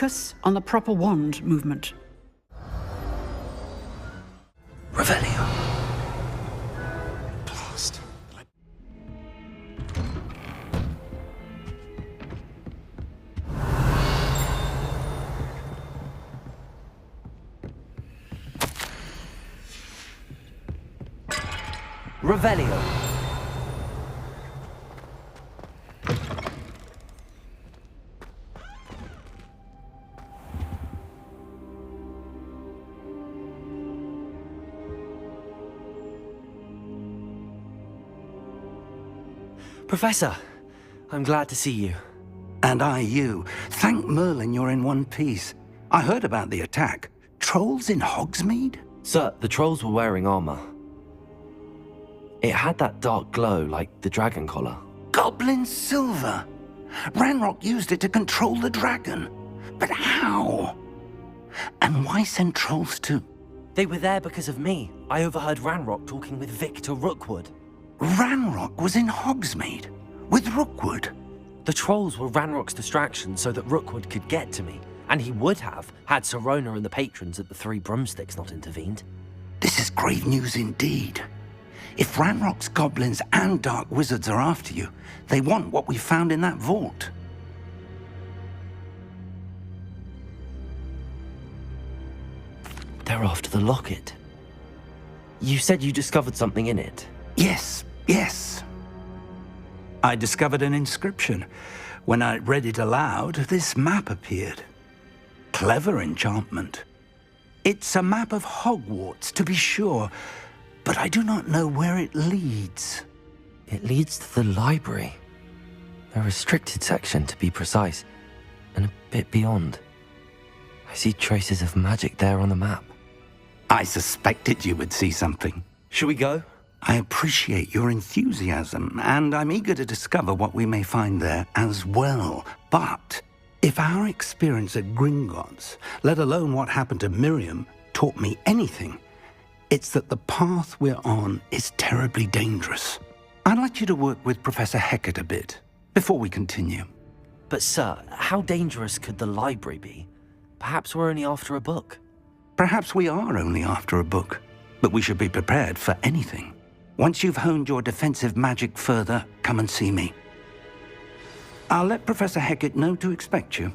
focus on the proper wand movement. Revelio. Blast. Revelio. Professor, I'm glad to see you. And I you. Thank Merlin you're in one piece. I heard about the attack. Trolls in Hogsmeade? Sir, the trolls were wearing armor. It had that dark glow like the dragon collar. Goblin silver! Ranrock used it to control the dragon. But how? And why send trolls too? They were there because of me. I overheard Ranrock talking with Victor Rookwood. Ranrock was in Hogsmeade with Rookwood. The trolls were Ranrock's distraction so that Rookwood could get to me, and he would have had Sirona and the patrons at the Three Broomsticks not intervened. This is grave news indeed. If Ranrock's goblins and dark wizards are after you, they want what we found in that vault. They're after the locket. You said you discovered something in it. Yes. I discovered an inscription. When I read it aloud, this map appeared. Clever enchantment. It's a map of Hogwarts, to be sure, but I do not know where it leads. It leads to the library. A restricted section, to be precise, and a bit beyond. I see traces of magic there on the map. I suspected you would see something. Shall we go? I appreciate your enthusiasm, and I'm eager to discover what we may find there as well. But if our experience at Gringotts, let alone what happened to Miriam, taught me anything, it's that the path we're on is terribly dangerous. I'd like you to work with Professor Hecat a bit before we continue. But sir, how dangerous could the library be? Perhaps we're only after a book. Perhaps we are only after a book, but we should be prepared for anything. Once you've honed your defensive magic further, come and see me. I'll let Professor Hecat know to expect you.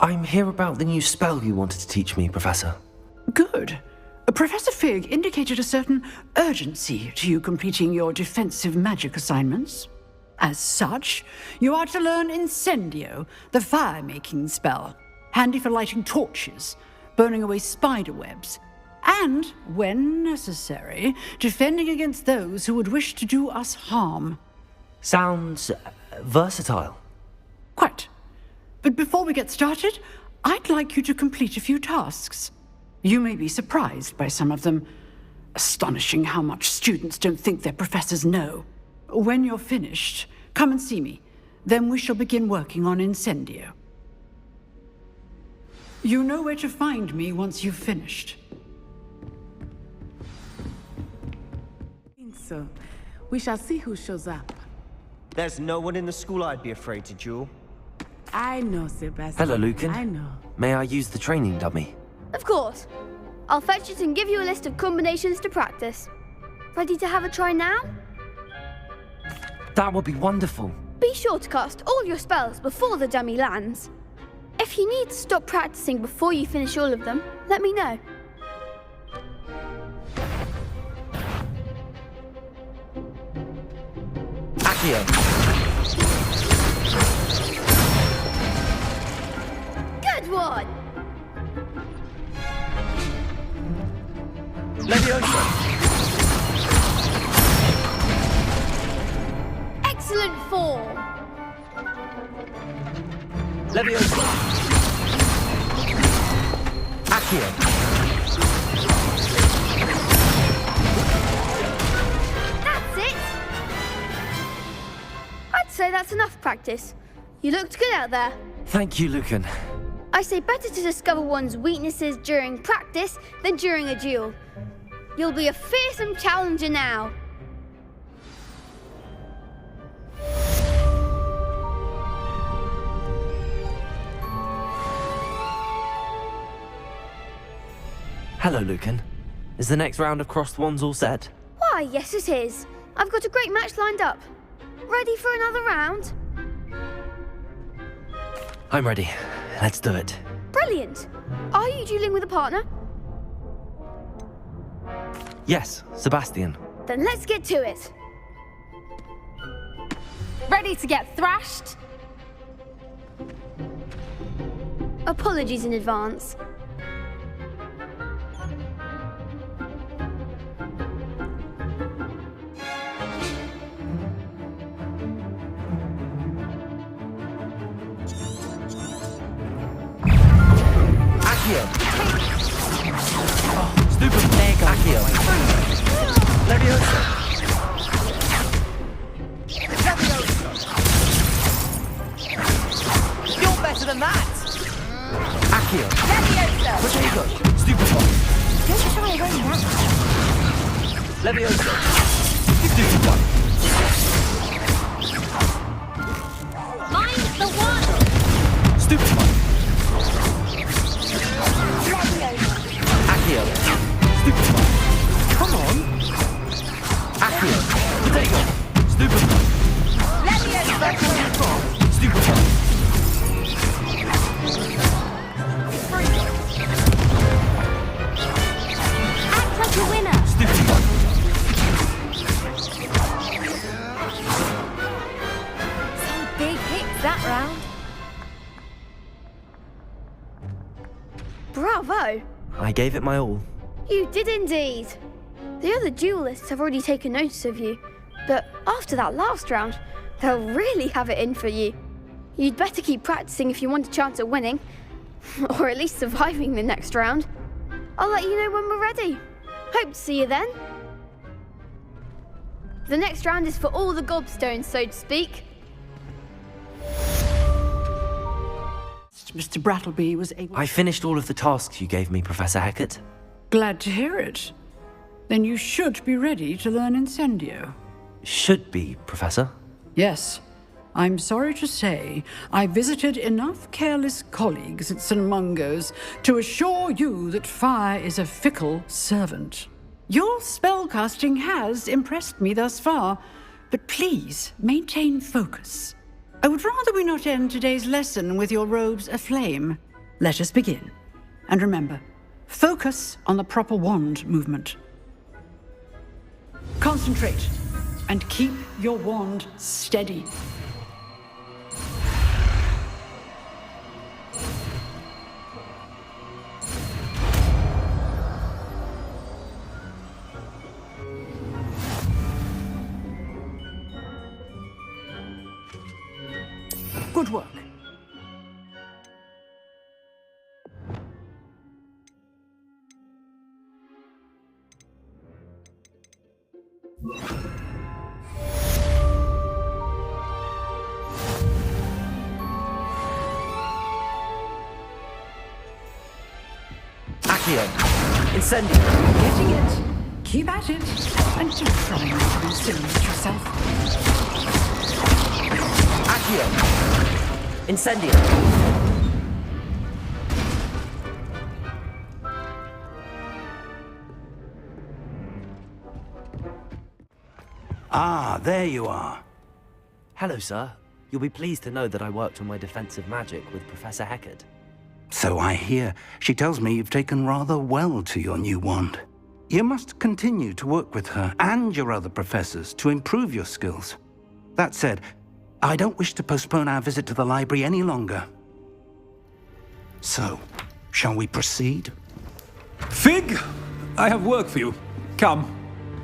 I'm here about the new spell you wanted to teach me, Professor. Good. Professor Fig indicated a certain urgency to you completing your defensive magic assignments. As such, you are to learn Incendio, the fire-making spell, handy for lighting torches, burning away spider webs, and, when necessary, defending against those who would wish to do us harm. Sounds versatile. Quite. But before we get started, I'd like you to complete a few tasks. You may be surprised by some of them. Astonishing how much students don't think their professors know. When you're finished, come and see me. Then we shall begin working on Incendio. You know where to find me once you've finished. So, we shall see who shows up. There's no one in the school I'd be afraid to duel. I know, Sebastian. Hello, Lucan. I know. May I use the training dummy? Of course. I'll fetch it and give you a list of combinations to practice. Ready to have a try now? That would be wonderful. Be sure to cast all your spells before the dummy lands. If you need to stop practicing before you finish all of them, let me know. Accio. Good one! Leviosa. Excellent form! Leviosa. Accio. That's it! I'd say that's enough practice. You looked good out there. Thank you, Lucan. I say better to discover one's weaknesses during practice than during a duel. You'll be a fearsome challenger now. Hello, Lucan. Is the next round of crossed wands all set? Why, yes it is. I've got a great match lined up. Ready for another round? I'm ready. Let's do it. Brilliant. Are you dueling with a partner? Yes, Sebastian. Then let's get to it. Ready to get thrashed? Apologies in advance. Accio! Oh, stupid leg Accio! Leviosa! You're better than that! Accio! Leviosa! Potato! Stupid one! Don't shy away now. Leviosa! Stupid one! Mind the one! Stupid one! Accio! Stupid one! Come on! Accio! Potato! Stupid one! Leviosa! Stupid one! Act like a winner! Stupid one! Some big hits that round. Bravo! I gave it my all. You did indeed. The other duelists have already taken notice of you, but after that last round, they'll really have it in for you. You'd better keep practicing if you want a chance at winning, or at least surviving the next round. I'll let you know when we're ready. Hope to see you then. The next round is for all the gobstones, so to speak. Mr. Brattleby was able... I finished all of the tasks you gave me, Professor Hecat. Glad to hear it. Then you should be ready to learn Incendio. Should be, Professor. Yes. I'm sorry to say, I visited enough careless colleagues at St. Mungo's to assure you that fire is a fickle servant. Your spellcasting has impressed me thus far, but please maintain focus. I would rather we not end today's lesson with your robes aflame. Let us begin. And remember, focus on the proper wand movement. Concentrate and keep your wand steady. Good work. Accio! Incendio! Getting it. Keep at it. And don't try not to incinerate yourself. Accio! Incendio! Ah, there you are. Hello, sir. You'll be pleased to know that I worked on my defensive magic with Professor Hecat. So I hear. She tells me you've taken rather well to your new wand. You must continue to work with her and your other professors to improve your skills. That said, I don't wish to postpone our visit to the library any longer. So, shall we proceed? Fig, I have work for you. Come.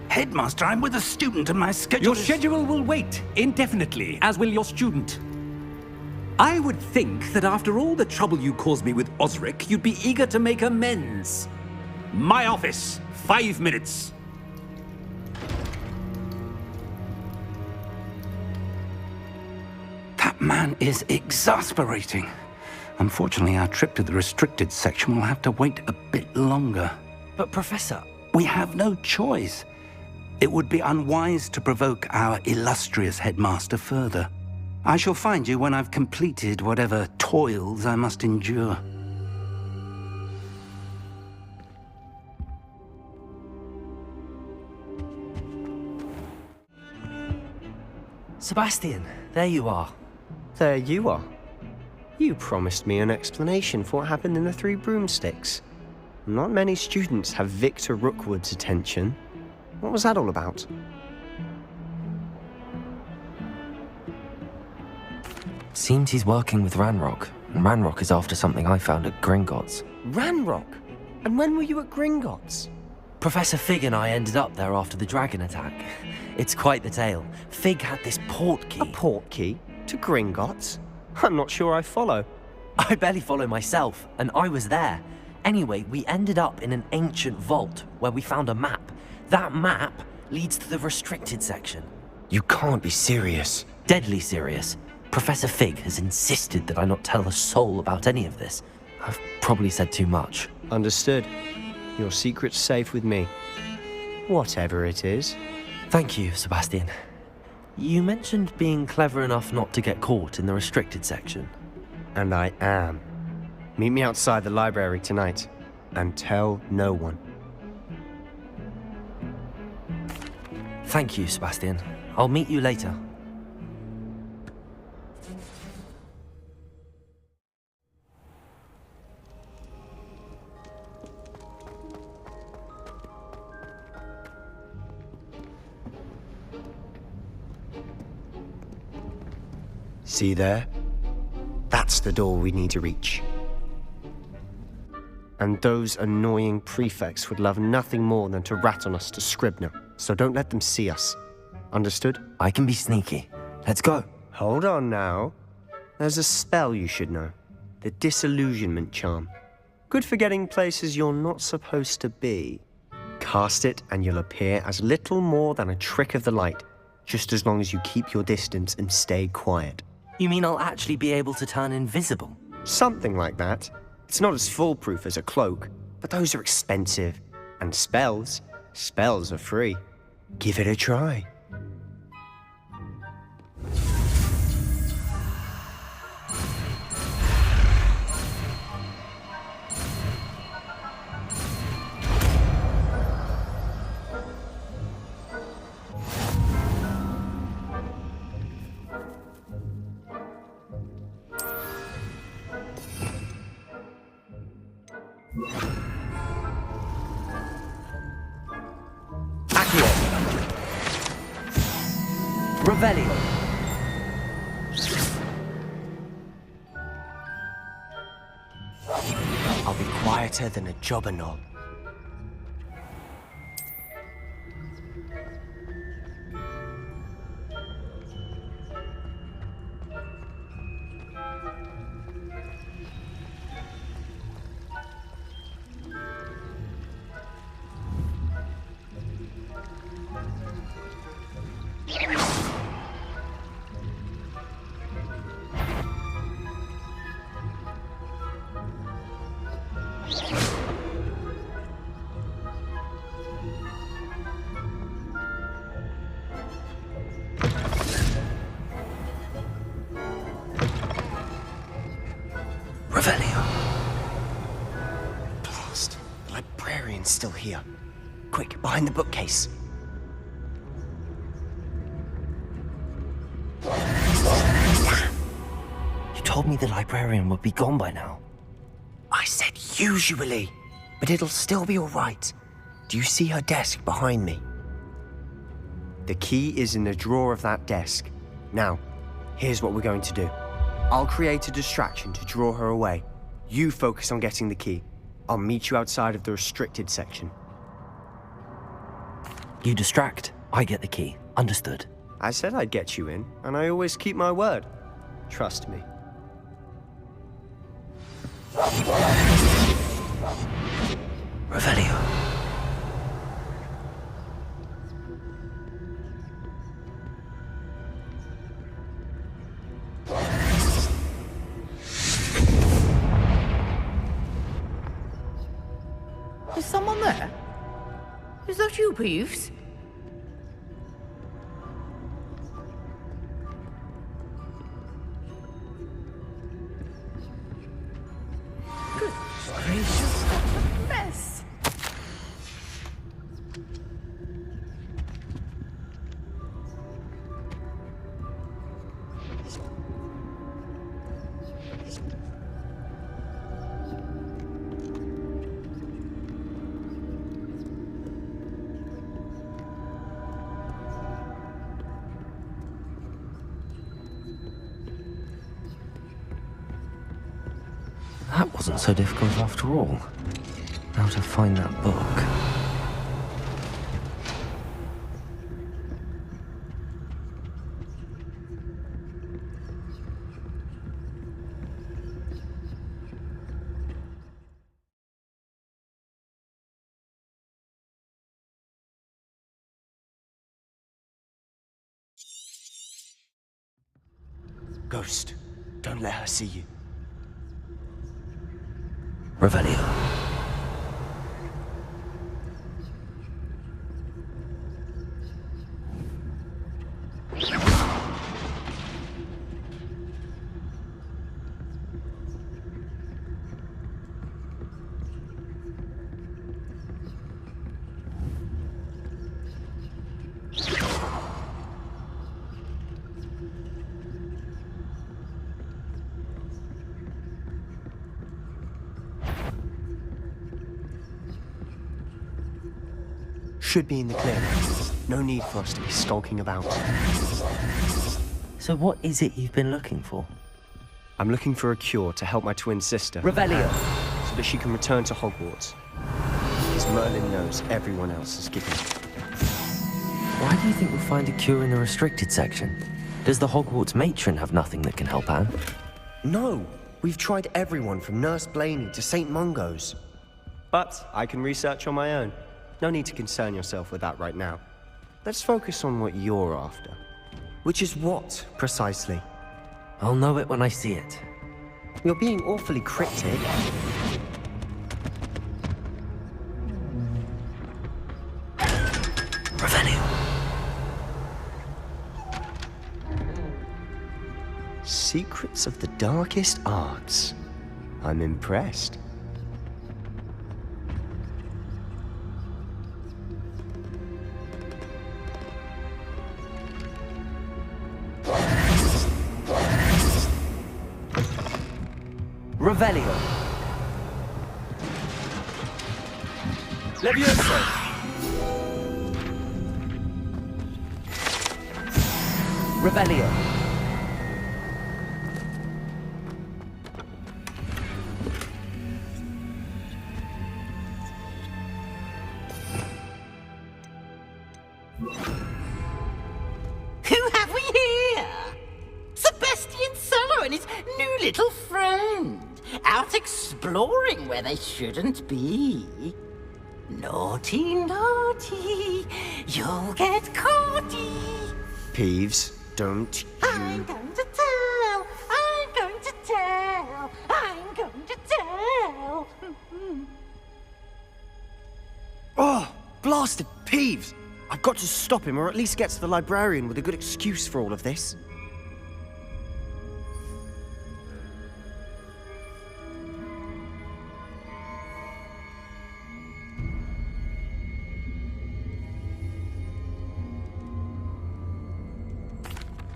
Headmaster, I'm with a student and my schedule Your is... schedule will wait indefinitely, as will your student. I would think that after all the trouble you caused me with Osric, you'd be eager to make amends. My office, 5 minutes. That man is exasperating. Unfortunately, our trip to the restricted section will have to wait a bit longer. But, Professor... We have no choice. It would be unwise to provoke our illustrious headmaster further. I shall find you when I've completed whatever toils I must endure. Sebastian, there you are. There you are. You promised me an explanation for what happened in the Three Broomsticks. Not many students have Victor Rookwood's attention. What was that all about? Seems he's working with Ranrock, and Ranrock is after something I found at Gringotts. Ranrock? And when were you at Gringotts? Professor Fig and I ended up there after the dragon attack. It's quite the tale. Fig had this port key. A port key? To Gringotts? I'm not sure I follow. I barely follow myself, and I was there. Anyway, we ended up in an ancient vault where we found a map. That map leads to the restricted section. You can't be serious. Deadly serious. Professor Fig has insisted that I not tell a soul about any of this. I've probably said too much. Understood. Your secret's safe with me. Whatever it is. Thank you, Sebastian. You mentioned being clever enough not to get caught in the restricted section. And I am. Meet me outside the library tonight, and tell no one. Thank you, Sebastian. I'll meet you later. See there? That's the door we need to reach. And those annoying prefects would love nothing more than to rat on us to Scribner, so don't let them see us. Understood? I can be sneaky. Let's go. Hold on now. There's a spell you should know. The Disillusionment charm. Good for getting places you're not supposed to be. Cast it and you'll appear as little more than a trick of the light, just as long as you keep your distance and stay quiet. You mean I'll actually be able to turn invisible? Something like that. It's not as foolproof as a cloak, but those are expensive. And spells are free. Give it a try. Revelio. I'll be quieter than a jobberknoll. Blast. The librarian's still here. Quick, behind the bookcase. You told me the librarian would be gone by now. I said usually, but it'll still be all right. Do you see her desk behind me? The key is in the drawer of that desk. Now, here's what we're going to do. I'll create a distraction to draw her away. You focus on getting the key. I'll meet you outside of the restricted section. You distract, I get the key. Understood. I said I'd get you in, and I always keep my word. Trust me. Revelio. Is someone there? Is that you, Peeves? Good gracious, what a mess! That wasn't so difficult after all. Now to find that book. Ghost, don't let her see you. Revelio. Should be in the clear. No need for us to be skulking about. So what is it you've been looking for? I'm looking for a cure to help my twin sister. Revelio. So that she can return to Hogwarts. Because Merlin knows everyone else is giving up. Why do you think we'll find a cure in the restricted section? Does the Hogwarts matron have nothing that can help Anne? No! We've tried everyone from Nurse Blaney to St. Mungo's. But I can research on my own. No need to concern yourself with that right now. Let's focus on what you're after. Which is what, precisely? I'll know it when I see it. You're being awfully cryptic. Revelio. Secrets of the darkest arts. I'm impressed. Revelio. Levioso! Revelio. Who have we here? Sebastian Sallow and his new little friend. Out exploring where they shouldn't be. Naughty, naughty, you'll get caughty. Peeves, don't you... I'm going to tell, I'm going to tell, I'm going to tell. Oh, blasted Peeves! I've got to stop him, or at least get to the librarian with a good excuse for all of this.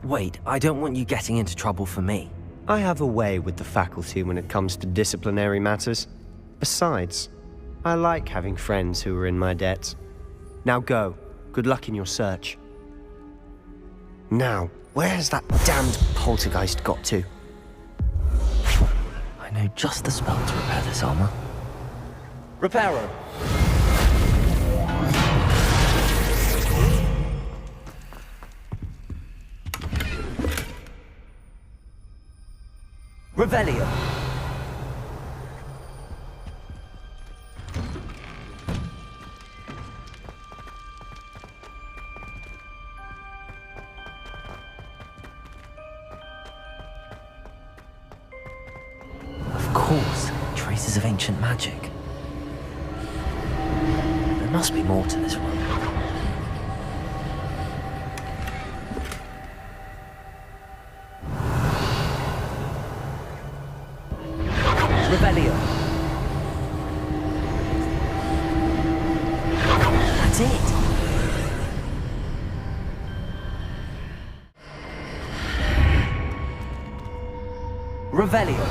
Wait, I don't want you getting into trouble for me. I have a way with the faculty when it comes to disciplinary matters. Besides, I like having friends who are in my debt. Now go. Good luck in your search. Now, where has that damned poltergeist got to? I know just the spell to repair this armor. Reparo! Revelio. Of course, traces of ancient magic. There must be more to this one. Revelio. That's it. Revelio.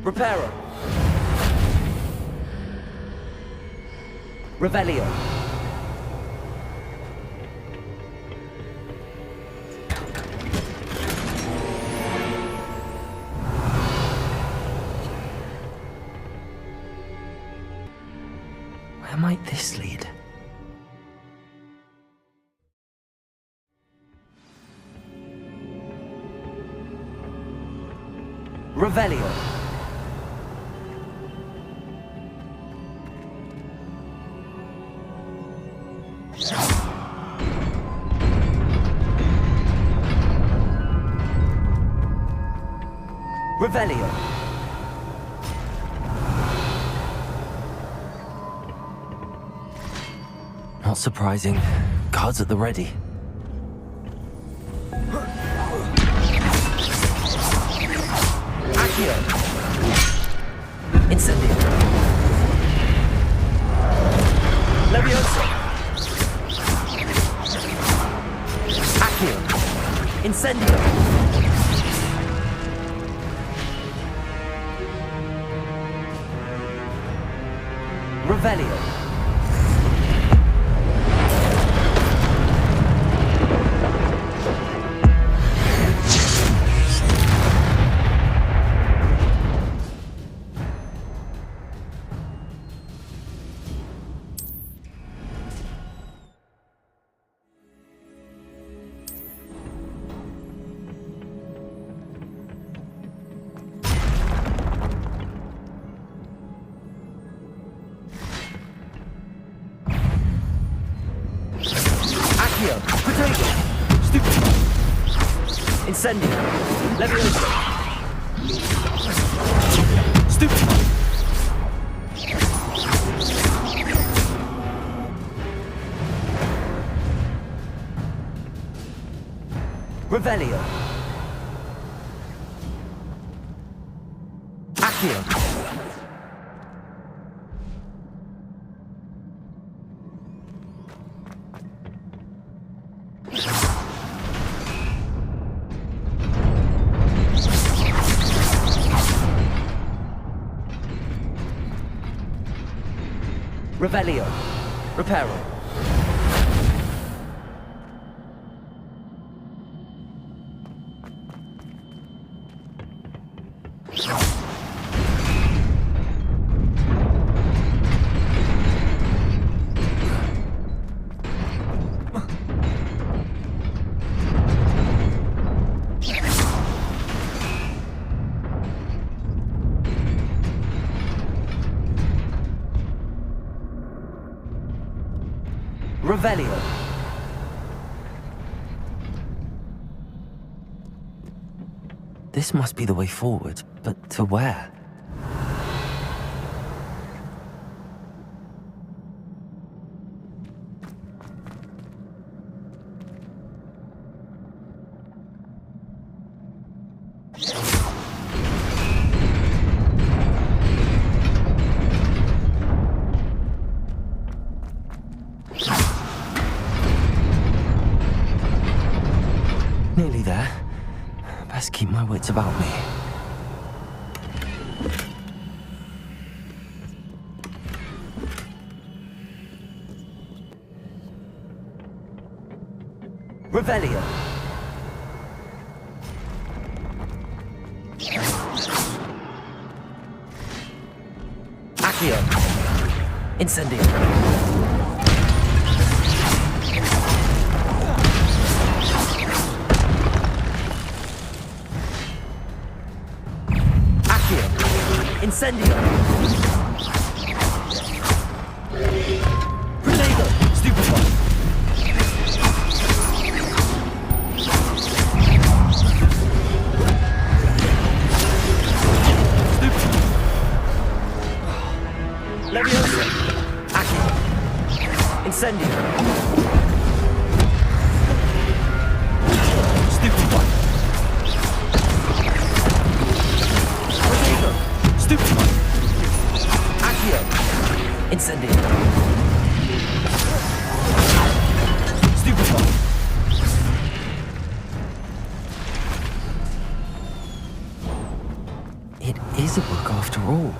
Reparo. Revelio. Where might this lead? Revelio. Revelio. Not surprising. Guards at the ready. Accio. Incendio. Leviosa. Accio. Incendio. Revelio. Incendio. Leviosa. Stupid. Revelio. Accio. Revelio. Reparo. Revelio. This must be the way forward, but to where? Nearly there. Best keep my wits about me. Revelio. Accio. Incendio. Incendio! Grenado! Stupefy! Stupefy! Leviosa! Accio! Incendio! Stupefy! Stupefy! Accio! Incendio! Stupefy! It is a book after all.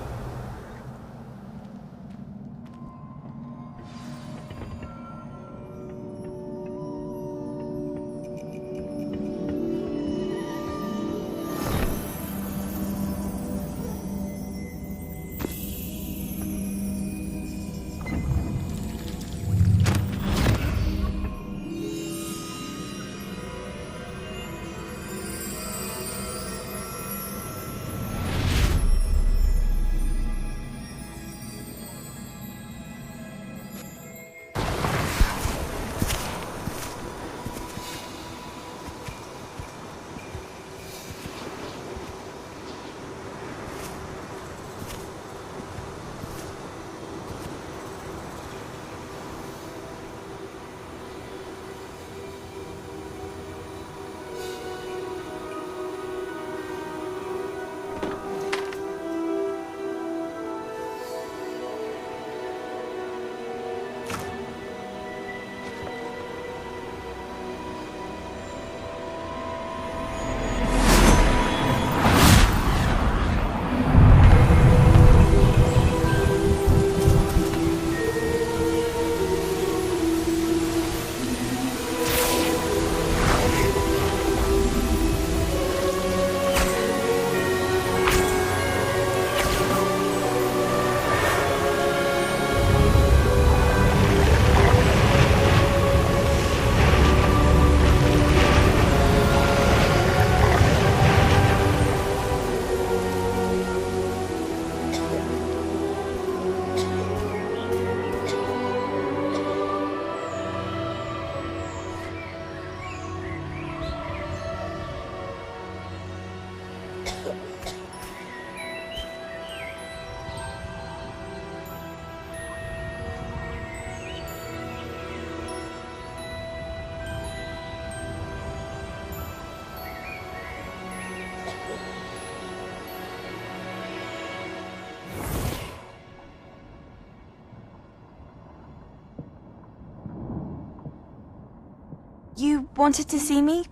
You wanted to see me?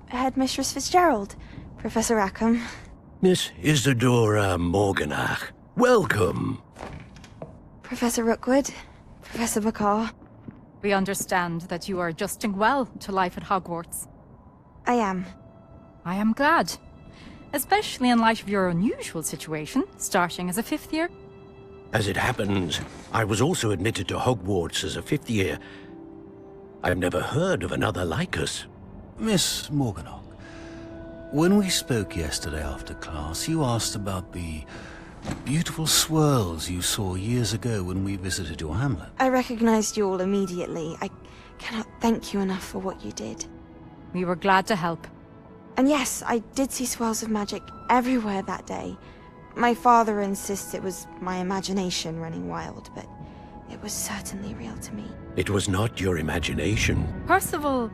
Headmistress Fitzgerald, Professor Rackham. Miss Isadora Morganach, welcome. Professor Rookwood, Professor Bakar. We understand that you are adjusting well to life at Hogwarts. I am. I am glad. Especially in light of your unusual situation, starting as a 5th year. As it happens, I was also admitted to Hogwarts as a 5th year. I've never heard of another like us. Miss Morganach, when we spoke yesterday after class, you asked about the beautiful swirls you saw years ago when we visited your hamlet. I recognized you all immediately. I cannot thank you enough for what you did. We were glad to help. And yes, I did see swirls of magic everywhere that day. My father insists it was my imagination running wild, but it was certainly real to me. It was not your imagination. Percival,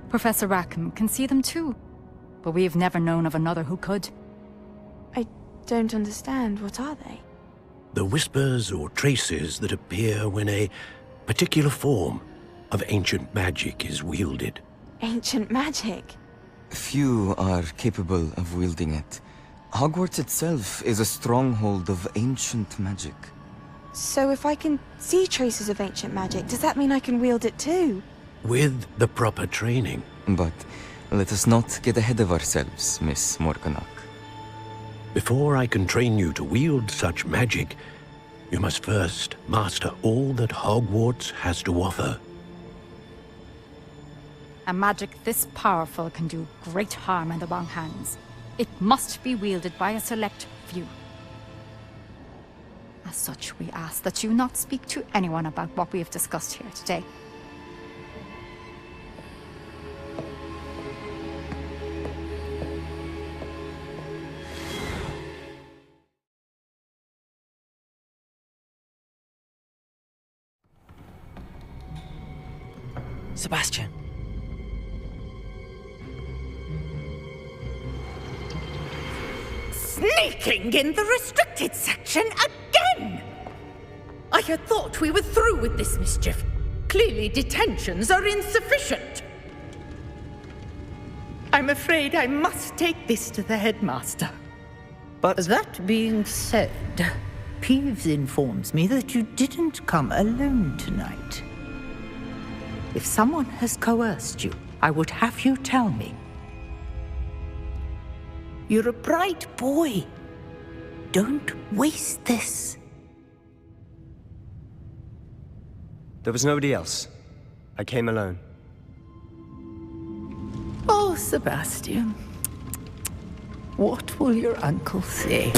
Professor Rackham can see them too. But we have never known of another who could. I don't understand. What are they? The whispers or traces that appear when a particular form of ancient magic is wielded. Ancient magic? Few are capable of wielding it. Hogwarts itself is a stronghold of ancient magic. So if I can see traces of ancient magic, does that mean I can wield it too? With the proper training. But let us not get ahead of ourselves, Miss Morganach. Before I can train you to wield such magic, you must first master all that Hogwarts has to offer. A magic this powerful can do great harm in the wrong hands. It must be wielded by a select few. As such, we ask that you not speak to anyone about what we have discussed here today. Sebastian. Sneaking in the restricted section again! I had thought we were through with this mischief. Clearly detentions are insufficient. I'm afraid I must take this to the headmaster. But that being said, Peeves informs me that you didn't come alone tonight. If someone has coerced you, I would have you tell me. You're a bright boy. Don't waste this. there was nobody else. I came alone. Oh, Sebastian. What will your uncle say?